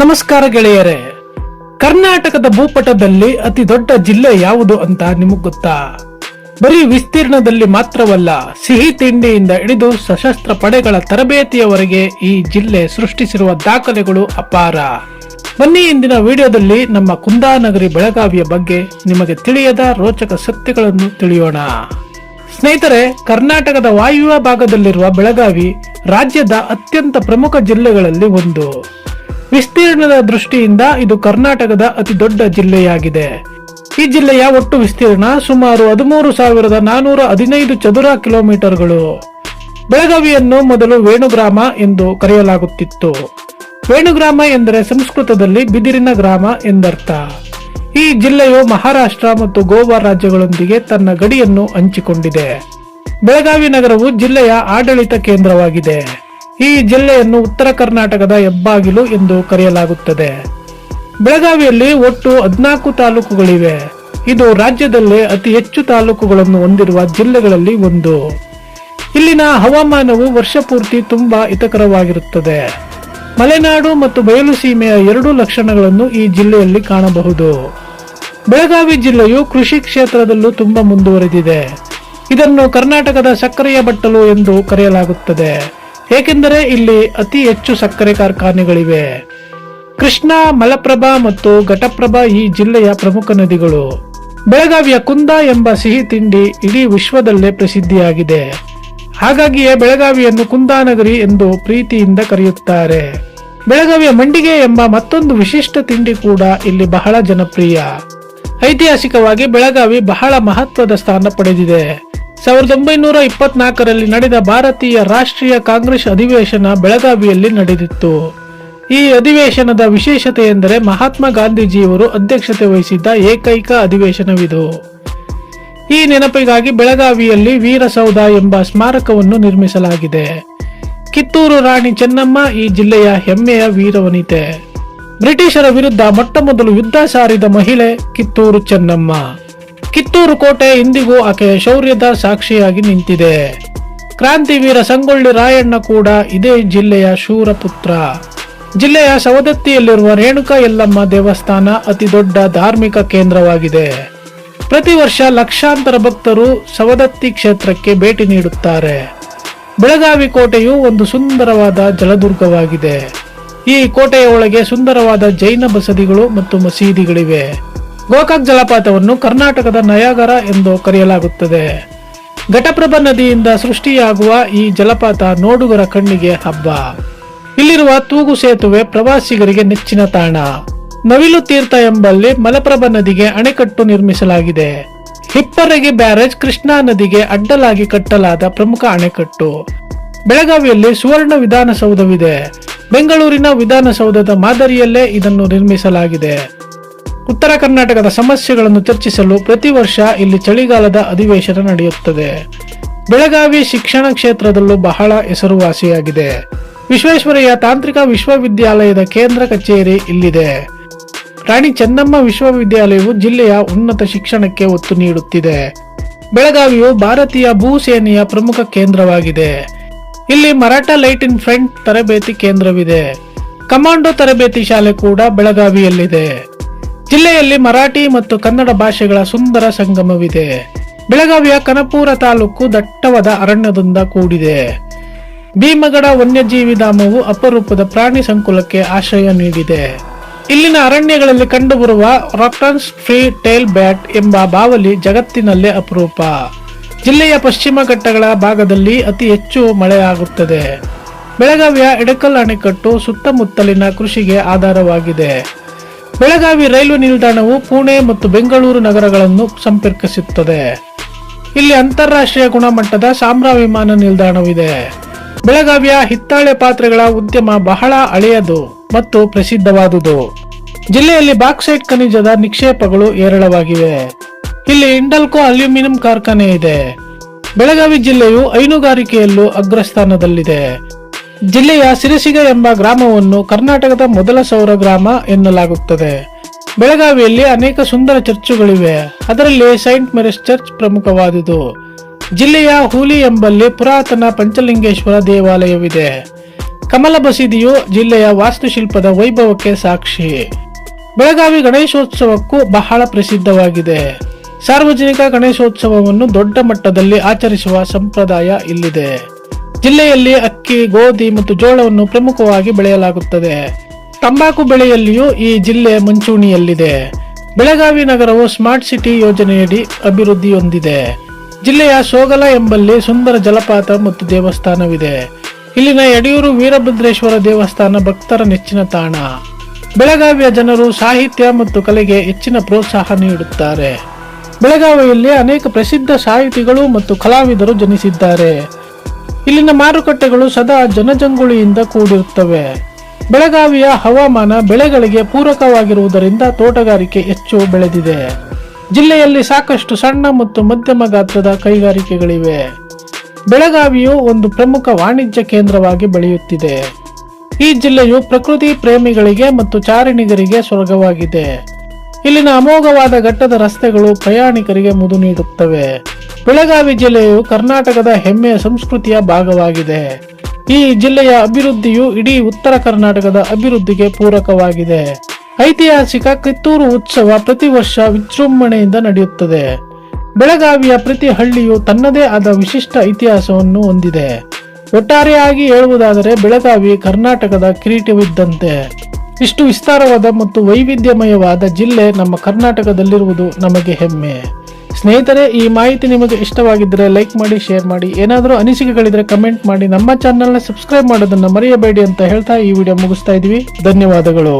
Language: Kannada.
ನಮಸ್ಕಾರ ಗೆಳೆಯರೇ. ಕರ್ನಾಟಕದ ಭೂಪಟದಲ್ಲಿ ಅತಿ ದೊಡ್ಡ ಜಿಲ್ಲೆ ಯಾವುದು ಅಂತ ನಿಮಗ್ ಗೊತ್ತಾ? ಬರೀ ವಿಸ್ತೀರ್ಣದಲ್ಲಿ ಮಾತ್ರವಲ್ಲ, ಸಿಹಿ ತಿಂಡಿಯಿಂದ ಹಿಡಿದು ಸಶಸ್ತ್ರ ಪಡೆಗಳ ತರಬೇತಿಯವರೆಗೆ ಈ ಜಿಲ್ಲೆ ಸೃಷ್ಟಿಸಿರುವ ದಾಖಲೆಗಳು ಅಪಾರ. ಬನ್ನಿ, ಇಂದಿನ ವಿಡಿಯೋದಲ್ಲಿ ನಮ್ಮ ಕುಂದಾನಗರಿ ಬೆಳಗಾವಿಯ ಬಗ್ಗೆ ನಿಮಗೆ ತಿಳಿಯದ ರೋಚಕ ಸತ್ಯಗಳನ್ನು ತಿಳಿಯೋಣ. ಸ್ನೇಹಿತರೆ, ಕರ್ನಾಟಕದ ವಾಯುವ್ಯ ಭಾಗದಲ್ಲಿರುವ ಬೆಳಗಾವಿ ರಾಜ್ಯದ ಅತ್ಯಂತ ಪ್ರಮುಖ ಜಿಲ್ಲೆಗಳಲ್ಲಿ ಒಂದು. ವಿಸ್ತೀರ್ಣದ ದೃಷ್ಟಿಯಿಂದ ಇದು ಕರ್ನಾಟಕದ ಅತಿ ದೊಡ್ಡ ಜಿಲ್ಲೆಯಾಗಿದೆ. ಈ ಜಿಲ್ಲೆಯ ಒಟ್ಟು ವಿಸ್ತೀರ್ಣ ಸುಮಾರು 13,415 ಚದುರ ಕಿಲೋಮೀಟರ್ಗಳು. ಬೆಳಗಾವಿಯನ್ನು ಮೊದಲು ವೇಣುಗ್ರಾಮ ಎಂದು ಕರೆಯಲಾಗುತ್ತಿತ್ತು. ವೇಣುಗ್ರಾಮ ಎಂದರೆ ಸಂಸ್ಕೃತದಲ್ಲಿ ಬಿದಿರಿನ ಗ್ರಾಮ ಎಂದರ್ಥ. ಈ ಜಿಲ್ಲೆಯು ಮಹಾರಾಷ್ಟ್ರ ಮತ್ತು ಗೋವಾ ರಾಜ್ಯಗಳೊಂದಿಗೆ ತನ್ನ ಗಡಿಯನ್ನು ಹಂಚಿಕೊಂಡಿದೆ. ಬೆಳಗಾವಿ ನಗರವು ಜಿಲ್ಲೆಯ ಆಡಳಿತ ಕೇಂದ್ರವಾಗಿದೆ. ಈ ಜಿಲ್ಲೆಯನ್ನು ಉತ್ತರ ಕರ್ನಾಟಕದ ಹೆಬ್ಬಾಗಿಲು ಎಂದು ಕರೆಯಲಾಗುತ್ತದೆ. ಬೆಳಗಾವಿಯಲ್ಲಿ ಒಟ್ಟು 14 ತಾಲೂಕುಗಳಿವೆ. ಇದು ರಾಜ್ಯದಲ್ಲೇ ಅತಿ ಹೆಚ್ಚು ತಾಲೂಕುಗಳನ್ನು ಹೊಂದಿರುವ ಜಿಲ್ಲೆಗಳಲ್ಲಿ ಒಂದು. ಇಲ್ಲಿನ ಹವಾಮಾನವು ವರ್ಷಪೂರ್ತಿ ತುಂಬಾ ಹಿತಕರವಾಗಿರುತ್ತದೆ. ಮಲೆನಾಡು ಮತ್ತು ಬಯಲು ಸೀಮೆಯ ಎರಡೂ ಲಕ್ಷಣಗಳನ್ನು ಈ ಜಿಲ್ಲೆಯಲ್ಲಿ ಕಾಣಬಹುದು. ಬೆಳಗಾವಿ ಜಿಲ್ಲೆಯು ಕೃಷಿ ಕ್ಷೇತ್ರದಲ್ಲೂ ತುಂಬಾ ಮುಂದುವರೆದಿದೆ. ಇದನ್ನು ಕರ್ನಾಟಕದ ಸಕ್ಕರೆಯ ಬಟ್ಟಲು ಎಂದು ಕರೆಯಲಾಗುತ್ತದೆ, ಏಕೆಂದರೆ ಇಲ್ಲಿ ಅತಿ ಹೆಚ್ಚು ಸಕ್ಕರೆ ಕಾರ್ಖಾನೆಗಳಿವೆ. ಕೃಷ್ಣಾ, ಮಲಪ್ರಭಾ ಮತ್ತು ಘಟಪ್ರಭಾ ಈ ಜಿಲ್ಲೆಯ ಪ್ರಮುಖ ನದಿಗಳು. ಬೆಳಗಾವಿಯ ಕುಂದ ಎಂಬ ಸಿಹಿ ತಿಂಡಿ ಇಡೀ ವಿಶ್ವದಲ್ಲೇ ಪ್ರಸಿದ್ಧಿಯಾಗಿದೆ. ಹಾಗಾಗಿಯೇ ಬೆಳಗಾವಿಯನ್ನು ಕುಂದಾನಗರಿ ಎಂದು ಪ್ರೀತಿಯಿಂದ ಕರೆಯುತ್ತಾರೆ. ಬೆಳಗಾವಿಯ ಮಂಡಿಗೆ ಎಂಬ ಮತ್ತೊಂದು ವಿಶಿಷ್ಟ ತಿಂಡಿ ಕೂಡ ಇಲ್ಲಿ ಬಹಳ ಜನಪ್ರಿಯ. ಐತಿಹಾಸಿಕವಾಗಿ ಬೆಳಗಾವಿ ಬಹಳ ಮಹತ್ವದ ಸ್ಥಾನ ಪಡೆದಿದೆ. 1924ರಲ್ಲಿ ನಡೆದ ಭಾರತೀಯ ರಾಷ್ಟ್ರೀಯ ಕಾಂಗ್ರೆಸ್ ಅಧಿವೇಶನ ಬೆಳಗಾವಿಯಲ್ಲಿ ನಡೆದಿತ್ತು. ಈ ಅಧಿವೇಶನದ ವಿಶೇಷತೆ ಎಂದರೆ ಮಹಾತ್ಮ ಗಾಂಧೀಜಿಯವರು ಅಧ್ಯಕ್ಷತೆ ವಹಿಸಿದ್ದ ಏಕೈಕ ಅಧಿವೇಶನವಿದು. ಈ ನೆನಪಿಗಾಗಿ ಬೆಳಗಾವಿಯಲ್ಲಿ ವೀರಸೌಧ ಎಂಬ ಸ್ಮಾರಕವನ್ನು ನಿರ್ಮಿಸಲಾಗಿದೆ. ಕಿತ್ತೂರು ರಾಣಿ ಚೆನ್ನಮ್ಮ ಈ ಜಿಲ್ಲೆಯ ಹೆಮ್ಮೆಯ ವೀರವನಿತೆ. ಬ್ರಿಟಿಷರ ವಿರುದ್ಧ ಮೊಟ್ಟಮೊದಲು ಯುದ್ಧ ಸಾರಿದ ಮಹಿಳೆ ಕಿತ್ತೂರು ಚೆನ್ನಮ್ಮ. ಕಿತ್ತೂರು ಕೋಟೆ ಇಂದಿಗೂ ಆಕೆಯ ಶೌರ್ಯದ ಸಾಕ್ಷಿಯಾಗಿ ನಿಂತಿದೆ. ಕ್ರಾಂತಿವೀರ ಸಂಗೊಳ್ಳಿ ರಾಯಣ್ಣ ಕೂಡ ಇದೇ ಜಿಲ್ಲೆಯ ಶೂರ ಪುತ್ರ. ಜಿಲ್ಲೆಯ ಸವದತ್ತಿಯಲ್ಲಿರುವ ರೇಣುಕಾ ಯಲ್ಲಮ್ಮ ದೇವಸ್ಥಾನ ಅತಿ ದೊಡ್ಡ ಧಾರ್ಮಿಕ ಕೇಂದ್ರವಾಗಿದೆ. ಪ್ರತಿ ವರ್ಷ ಲಕ್ಷಾಂತರ ಭಕ್ತರು ಸವದತ್ತಿ ಕ್ಷೇತ್ರಕ್ಕೆ ಭೇಟಿ ನೀಡುತ್ತಾರೆ. ಬೆಳಗಾವಿ ಕೋಟೆಯು ಒಂದು ಸುಂದರವಾದ ಜಲದುರ್ಗವಾಗಿದೆ. ಈ ಕೋಟೆಯ ಒಳಗೆ ಸುಂದರವಾದ ಜೈನ ಬಸದಿಗಳು ಮತ್ತು ಮಸೀದಿಗಳಿವೆ. ಗೋಕಾಕ್ ಜಲಪಾತವನ್ನು ಕರ್ನಾಟಕದ ನಯಾಗರ ಎಂದು ಕರೆಯಲಾಗುತ್ತದೆ. ಘಟಪ್ರಭಾ ನದಿಯಿಂದ ಸೃಷ್ಟಿಯಾಗುವ ಈ ಜಲಪಾತ ನೋಡುಗರ ಕಣ್ಣಿಗೆ ಹಬ್ಬ. ಇಲ್ಲಿರುವ ತೂಗು ಸೇತುವೆ ಪ್ರವಾಸಿಗರಿಗೆ ನೆಚ್ಚಿನ ತಾಣ. ನವಿಲು ತೀರ್ಥ ಎಂಬಲ್ಲಿ ಮಲಪ್ರಭಾ ನದಿಗೆ ಅಣೆಕಟ್ಟು ನಿರ್ಮಿಸಲಾಗಿದೆ. ಹಿಪ್ಪರಗಿ ಬ್ಯಾರೇಜ್ ಕೃಷ್ಣಾ ನದಿಗೆ ಅಡ್ಡಲಾಗಿ ಕಟ್ಟಲಾದ ಪ್ರಮುಖ ಅಣೆಕಟ್ಟು. ಬೆಳಗಾವಿಯಲ್ಲಿ ಸುವರ್ಣ ವಿಧಾನಸೌಧವಿದೆ. ಬೆಂಗಳೂರಿನ ವಿಧಾನಸೌಧದ ಮಾದರಿಯಲ್ಲೇ ಇದನ್ನು ನಿರ್ಮಿಸಲಾಗಿದೆ. ಉತ್ತರ ಕರ್ನಾಟಕದ ಸಮಸ್ಯೆಗಳನ್ನು ಚರ್ಚಿಸಲು ಪ್ರತಿ ವರ್ಷ ಇಲ್ಲಿ ಚಳಿಗಾಲದ ಅಧಿವೇಶನ ನಡೆಯುತ್ತದೆ. ಬೆಳಗಾವಿ ಶಿಕ್ಷಣ ಕ್ಷೇತ್ರದಲ್ಲೂ ಬಹಳ ಹೆಸರುವಾಸಿಯಾಗಿದೆ. ವಿಶ್ವೇಶ್ವರಯ್ಯ ತಾಂತ್ರಿಕ ವಿಶ್ವವಿದ್ಯಾಲಯದ ಕೇಂದ್ರ ಕಚೇರಿ ಇಲ್ಲಿದೆ. ರಾಣಿ ಚೆನ್ನಮ್ಮ ವಿಶ್ವವಿದ್ಯಾಲಯವು ಜಿಲ್ಲೆಯ ಉನ್ನತ ಶಿಕ್ಷಣಕ್ಕೆ ಒತ್ತು ನೀಡುತ್ತಿದೆ. ಬೆಳಗಾವಿಯು ಭಾರತೀಯ ಭೂಸೇನೆಯ ಪ್ರಮುಖ ಕೇಂದ್ರವಾಗಿದೆ. ಇಲ್ಲಿ ಮರಾಠ ಲೈಟ್ ಇನ್ ಫ್ರಂಟ್ ತರಬೇತಿ ಕೇಂದ್ರವಿದೆ. ಕಮಾಂಡೋ ತರಬೇತಿ ಶಾಲೆ ಕೂಡ ಬೆಳಗಾವಿಯಲ್ಲಿದೆ. ಜಿಲ್ಲೆಯಲ್ಲಿ ಮರಾಠಿ ಮತ್ತು ಕನ್ನಡ ಭಾಷೆಗಳ ಸುಂದರ ಸಂಗಮವಿದೆ. ಬೆಳಗಾವಿಯ ಕನಪುರ ತಾಲೂಕು ದಟ್ಟವಾದ ಅರಣ್ಯದಿಂದ ಕೂಡಿದೆ. ಭೀಮಗಡ ವನ್ಯಜೀವಿ ಧಾಮವು ಅಪರೂಪದ ಪ್ರಾಣಿ ಸಂಕುಲಕ್ಕೆ ಆಶ್ರಯ ನೀಡಿದೆ. ಇಲ್ಲಿನ ಅರಣ್ಯಗಳಲ್ಲಿ ಕಂಡುಬರುವ ರಾಕ್ಟನ್ಸ್ ಫ್ರೀ ಟೇಲ್ ಬ್ಯಾಟ್ ಎಂಬ ಬಾವಲಿ ಜಗತ್ತಿನಲ್ಲೇ ಅಪರೂಪ. ಜಿಲ್ಲೆಯ ಪಶ್ಚಿಮ ಘಟ್ಟಗಳ ಭಾಗದಲ್ಲಿ ಅತಿ ಹೆಚ್ಚು ಮಳೆಯಾಗುತ್ತದೆ. ಬೆಳಗಾವಿಯ ಎಡಕಲ್ ಅಣೆಕಟ್ಟು ಸುತ್ತಮುತ್ತಲಿನ ಕೃಷಿಗೆ ಆಧಾರವಾಗಿದೆ. ಬೆಳಗಾವಿ ರೈಲ್ವೆ ನಿಲ್ದಾಣವು ಪುಣೆ ಮತ್ತು ಬೆಂಗಳೂರು ನಗರಗಳನ್ನು ಸಂಪರ್ಕಿಸುತ್ತದೆ. ಇಲ್ಲಿ ಅಂತಾರಾಷ್ಟ್ರೀಯ ಗುಣಮಟ್ಟದ ಸಾಂಬ್ರಾ ವಿಮಾನ ನಿಲ್ದಾಣವಿದೆ. ಬೆಳಗಾವಿಯ ಹಿತ್ತಾಳೆ ಪಾತ್ರೆಗಳ ಉದ್ಯಮ ಬಹಳ ಹಳೆಯದು ಮತ್ತು ಪ್ರಸಿದ್ಧವಾದುದು. ಜಿಲ್ಲೆಯಲ್ಲಿ ಬಾಕ್ಸೈಟ್ ಖನಿಜದ ನಿಕ್ಷೇಪಗಳು ಹೇರಳವಾಗಿವೆ. ಇಲ್ಲಿ ಇಂಡಲ್ಕೋ ಅಲ್ಯೂಮಿನಿಯಂ ಕಾರ್ಖಾನೆ ಇದೆ. ಬೆಳಗಾವಿ ಜಿಲ್ಲೆಯು ಹೈನುಗಾರಿಕೆಯಲ್ಲೂ ಅಗ್ರಸ್ಥಾನದಲ್ಲಿದೆ. ಜಿಲ್ಲೆಯ ಸಿರಸಿಗ ಎಂಬ ಗ್ರಾಮವನ್ನು ಕರ್ನಾಟಕದ ಮೊದಲ ಸೌರ ಗ್ರಾಮ ಎನ್ನಲಾಗುತ್ತದೆ. ಬೆಳಗಾವಿಯಲ್ಲಿ ಅನೇಕ ಸುಂದರ ಚರ್ಚುಗಳಿವೆ. ಅದರಲ್ಲಿ ಸೈಂಟ್ ಮೇರಿಸ್ ಚರ್ಚ್ ಪ್ರಮುಖವಾದುದು. ಜಿಲ್ಲೆಯ ಹೂಲಿ ಎಂಬಲ್ಲಿ ಪುರಾತನ ಪಂಚಲಿಂಗೇಶ್ವರ ದೇವಾಲಯವಿದೆ. ಕಮಲ ಬಸದಿಯು ಜಿಲ್ಲೆಯ ವಾಸ್ತುಶಿಲ್ಪದ ವೈಭವಕ್ಕೆ ಸಾಕ್ಷಿ. ಬೆಳಗಾವಿ ಗಣೇಶೋತ್ಸವಕ್ಕೂ ಬಹಳ ಪ್ರಸಿದ್ಧವಾಗಿದೆ. ಸಾರ್ವಜನಿಕ ಗಣೇಶೋತ್ಸವವನ್ನು ದೊಡ್ಡ ಮಟ್ಟದಲ್ಲಿ ಆಚರಿಸುವ ಸಂಪ್ರದಾಯ ಇಲ್ಲಿದೆ. ಜಿಲ್ಲೆಯಲ್ಲಿ ಅಕ್ಕಿ, ಗೋಧಿ ಮತ್ತು ಜೋಳವನ್ನು ಪ್ರಮುಖವಾಗಿ ಬೆಳೆಯಲಾಗುತ್ತದೆ. ತಂಬಾಕು ಬೆಳೆಯಲ್ಲಿಯೂ ಈ ಜಿಲ್ಲೆ ಮುಂಚೂಣಿಯಲ್ಲಿದೆ. ಬೆಳಗಾವಿ ನಗರವು ಸ್ಮಾರ್ಟ್ ಸಿಟಿ ಯೋಜನೆಯಡಿ ಅಭಿವೃದ್ಧಿ ಹೊಂದಿದೆ. ಜಿಲ್ಲೆಯ ಸೋಗಲ ಎಂಬಲ್ಲಿ ಸುಂದರ ಜಲಪಾತ ಮತ್ತು ದೇವಸ್ಥಾನವಿದೆ. ಇಲ್ಲಿನ ಯಡಿಯೂರು ವೀರಭದ್ರೇಶ್ವರ ದೇವಸ್ಥಾನ ಭಕ್ತರ ನೆಚ್ಚಿನ ತಾಣ. ಬೆಳಗಾವಿಯ ಜನರು ಸಾಹಿತ್ಯ ಮತ್ತು ಕಲೆಗೆ ಹೆಚ್ಚಿನ ಪ್ರೋತ್ಸಾಹ ನೀಡುತ್ತಾರೆ. ಬೆಳಗಾವಿಯಲ್ಲಿ ಅನೇಕ ಪ್ರಸಿದ್ಧ ಸಾಹಿತಿಗಳು ಮತ್ತು ಕಲಾವಿದರು ಜನಿಸಿದ್ದಾರೆ. ಇಲ್ಲಿನ ಮಾರುಕಟ್ಟೆಗಳು ಸದಾ ಜನಜಂಗುಳಿಯಿಂದ ಕೂಡಿರುತ್ತವೆ. ಬೆಳಗಾವಿಯ ಹವಾಮಾನ ಬೆಳೆಗಳಿಗೆ ಪೂರಕವಾಗಿರುವುದರಿಂದ ತೋಟಗಾರಿಕೆ ಹೆಚ್ಚು ಬೆಳೆದಿದೆ. ಜಿಲ್ಲೆಯಲ್ಲಿ ಸಾಕಷ್ಟು ಸಣ್ಣ ಮತ್ತು ಮಧ್ಯಮ ಗಾತ್ರದ ಕೈಗಾರಿಕೆಗಳಿವೆ. ಬೆಳಗಾವಿಯು ಒಂದು ಪ್ರಮುಖ ವಾಣಿಜ್ಯ ಕೇಂದ್ರವಾಗಿ ಬೆಳೆಯುತ್ತಿದೆ. ಈ ಜಿಲ್ಲೆಯು ಪ್ರಕೃತಿ ಪ್ರೇಮಿಗಳಿಗೆ ಮತ್ತು ಚಾರಣಿಗರಿಗೆ ಸ್ವರ್ಗವಾಗಿದೆ. ಇಲ್ಲಿನ ಅಮೋಘವಾದ ಘಟ್ಟದ ರಸ್ತೆಗಳು ಪ್ರಯಾಣಿಕರಿಗೆ ಮುದು ನೀಡುತ್ತವೆ. ಬೆಳಗಾವಿ ಜಿಲ್ಲೆಯು ಕರ್ನಾಟಕದ ಹೆಮ್ಮೆಯ ಸಂಸ್ಕೃತಿಯ ಭಾಗವಾಗಿದೆ. ಈ ಜಿಲ್ಲೆಯ ಅಭಿವೃದ್ಧಿಯು ಇಡೀ ಉತ್ತರ ಕರ್ನಾಟಕದ ಅಭಿವೃದ್ಧಿಗೆ ಪೂರಕವಾಗಿದೆ. ಐತಿಹಾಸಿಕ ಕಿತ್ತೂರು ಉತ್ಸವ ಪ್ರತಿ ವರ್ಷ ವಿಜೃಂಭಣೆಯಿಂದ ನಡೆಯುತ್ತದೆ. ಬೆಳಗಾವಿಯ ಪ್ರತಿ ಹಳ್ಳಿಯು ತನ್ನದೇ ಆದ ವಿಶಿಷ್ಟ ಇತಿಹಾಸವನ್ನು ಹೊಂದಿದೆ. ಒಟ್ಟಾರೆಯಾಗಿ ಹೇಳುವುದಾದರೆ ಬೆಳಗಾವಿ ಕರ್ನಾಟಕದ ಕಿರೀಟವಿದ್ದಂತೆ. ಇಷ್ಟು ವಿಸ್ತಾರವಾದ ಮತ್ತು ವೈವಿಧ್ಯಮಯವಾದ ಜಿಲ್ಲೆ ನಮ್ಮ ಕರ್ನಾಟಕದಲ್ಲಿರುವುದು ನಮಗೆ ಹೆಮ್ಮೆ. ಸ್ನೇಹಿತರೆ, ಈ ಮಾಹಿತಿ ನಿಮಗೆ ಇಷ್ಟವಾಗಿದ್ದರೆ ಲೈಕ್ ಮಾಡಿ, ಶೇರ್ ಮಾಡಿ. ಏನಾದರೂ ಅನಿಸಿಕೆಗಳಿದ್ರೆ ಕಮೆಂಟ್ ಮಾಡಿ. ನಮ್ಮ ಚಾನೆಲ್ನ ಸಬ್ಸ್ಕ್ರೈಬ್ ಮಾಡೋದನ್ನು ಮರೆಯಬೇಡಿ ಅಂತ ಹೇಳ್ತಾ ಈ ವಿಡಿಯೋ ಮುಗಿಸ್ತಾ ಇದ್ವಿ. ಧನ್ಯವಾದಗಳು.